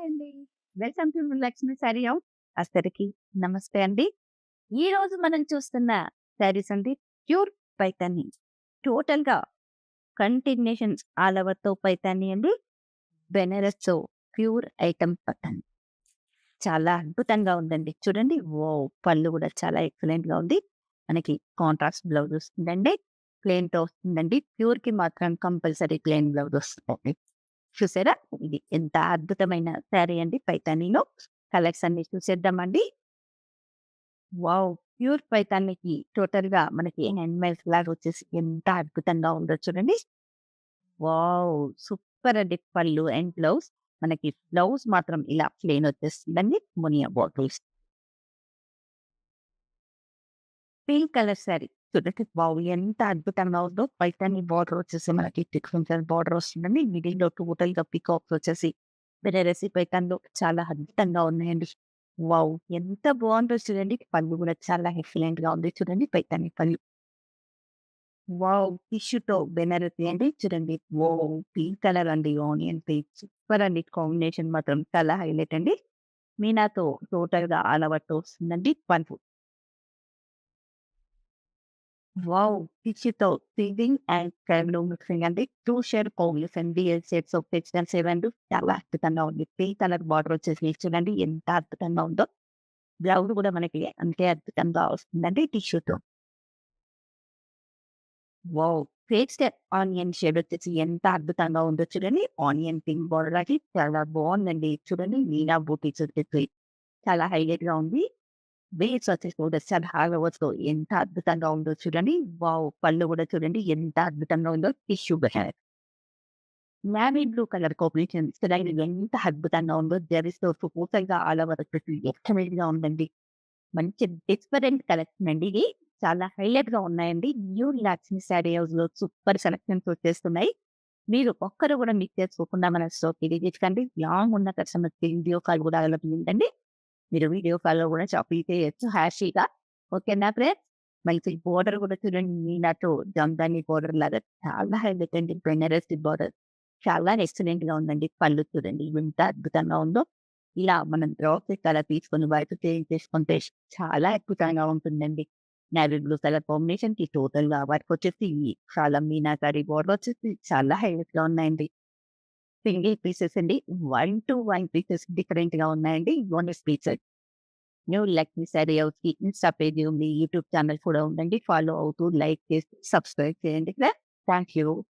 అండి. Welcome to Lakshmi sorry house. అందరికి నమస్తే అండి. ఈరోజు మనం చూస్తున్న శారీస్ అండి ప్యూర్ పైతాని. టోటల్‌గా కంటిన్యూషన్స్ ఆల్ ఓవర్‌తో పైతాని అండి. బెనారస్‌తో ప్యూర్ ఐటెమ్ పట్టాన్. చాలా అద్భుతంగా ఉందండి. చూడండి వావ్! పళ్ళు కూడా చాలా ఎక్సలెంట్‌గా ఉంది. మనకి కాంట్రాస్ట్ బ్లౌజ్ వస్తుందండి. ప్లెయిన్‌తో వస్తుందండి. ప్యూర్‌కి మాత్రం కంపల్సరీ ప్లెయిన్ బ్లౌజ్ వస్తుందండి. చూసారా? ఇది ఎంత అద్భుతమైన శారీ అండి పైతానీలో. కలర్స్ అన్ని చూసేద్దామండి. వావ్! ప్యూర్ పైతానీకి టోటల్‌గా మనకి హ్యాండ్‌మేడ్ ఫ్లవర్ వచ్చేసి ఎంత అద్భుతంగా ఉందో చూడండి. వావ్! సూపర్ అండి పళ్ళు అండ్ బ్లౌజ్. మనకి బ్లౌజ్ మాత్రం ఇలా ప్లెయిన్ వచ్చేస్తుందండి. Muniya borders. Pink colour sari. చూడండి వావ్! ఎంత అద్భుతంగా ఉందో. పైతాని బార్డర్ వచ్చేసి మనకి డిఫరెంట్ బార్డర్ వస్తుందండి. మిడిల్‌లో టోటల్‌గా పీకాక్స్ వచ్చేసి బెనారసి పైతాన్‌లో చాలా అద్భుతంగా ఉన్నాయండి. వావ్! ఎంత బావుందో చూడండి. పళ్ళు కూడా చాలా ఎక్సలెంట్‌గా ఉంది. చూడండి పైతాని పళ్ళు. వావ్! టిష్యూతో బెనారసి అండి. చూడండి. వావ్! పింక్ కలర్ అండి. ఆనియన్ పింక్ సూపర్ అండి. కాంబినేషన్ మాత్రం చాలా హైలైట్ అండి. మీనాతో టోటల్‌గా ఆల్ ఓవర్‌తో వస్తుందండి. పసుపు. వావ్! టిష్యూతో ఫీడింగ్ అండ్ స్కైబ్లూ మిక్సింగ్ అండి. 2 shade combination dual shades of textile సేవండు చాలా అద్భుతంగా ఉంది. పింక్ కలర్ బార్డర్ వచ్చేసి చూడండి ఎంత అద్భుతంగా ఉందో. బ్లౌజ్ కూడా మనకి అంతే అద్భుతంగా వస్తుందండి టిష్యూతో. వావ్! పేస్టల్ ఆనియన్ షేడ్ వచ్చేసి ఎంత అద్భుతంగా ఉందో చూడండి. ఆనియన్ పింక్ బార్డర్ అది చాలా బావుందండి. చూడండి మీనా బూటీస్ వచ్చేసి చాలా హైలైట్‌గా ఉంది. బీడ్స్ వచ్చేసి కూడా చాలా హార్డ్ ఎంత అద్భుతంగా ఉందో చూడండి. వావ్! పళ్ళు కూడా చూడండి ఎంత అద్భుతంగా ఉందో tissue Banaras. Navy blue colour combination చూడండి ఎంత అద్భుతంగా ఉందో. జరీస్‌తో టోటల్‌గా ఆల్ ఓవర్ వచ్చేసి ఎక్సలెంట్‌గా ఉందండి. మంచి డిఫరెంట్ కలెక్షన్ అండి ఇది. చాలా హైలైట్‌గా ఉన్నాయండి. న్యూ లక్ష్మి సారీ హౌస్‌లో సూపర్ సెలక్షన్స్ వచ్చేస్తున్నాయి. మీరు ఒక్కరు కూడా మిస్ చేసుకోకుండా మన స్టోర్‌కి విజిట్ కండి. లాంగ్ ఉన్న కస్టమర్స్‌కి వీడియో కాల్ కూడా అవైలబుల్ ఉందండి. మీరు వీడియో కాల్‌లో కూడా షాపింగ్ చేయొచ్చు హ్యాపీగా. ఓకేనా ఫ్రెండ్స్? మంచి బోర్డర్ కూడా చూడండి మీనాతో జందాని బోర్డర్ లాగా చాలా హైలైట్ అండి. బెనారసి బోర్డర్ చాలా ఎక్సలెంట్‌గా ఉందండి. పళ్ళు చూడండి ఎంత అద్భుతంగా ఉందో. ఇలా మనం బ్రౌన్ కలర్ తీసుకొని వైట్ చేంజ్ చేసుకుంటే చాలా అద్భుతంగా ఉంటుందండి. నేవీ బ్లూ కలర్ కాంబినేషన్‌కి టోటల్‌గా వర్క్ వచ్చేసి చాలా మీనాకారి బోర్డర్ వచ్చేసి చాలా హైలైట్‌గా ఉన్నాయండి. సింగిల్ పీసెస్ అండి. 1-1 పీసెస్ డిఫరెంట్‌గా ఉన్నాయండి. Bonus pieces. New lucky sorry హౌస్‌కి ఇన్‌స్టా పేజ్ ఉంది. యూట్యూబ్ ఛానల్ కూడా ఉందండి. ఫాలో అవుతూ లైక్ చేసి సబ్స్క్రైబ్ చేయండి. Thank you.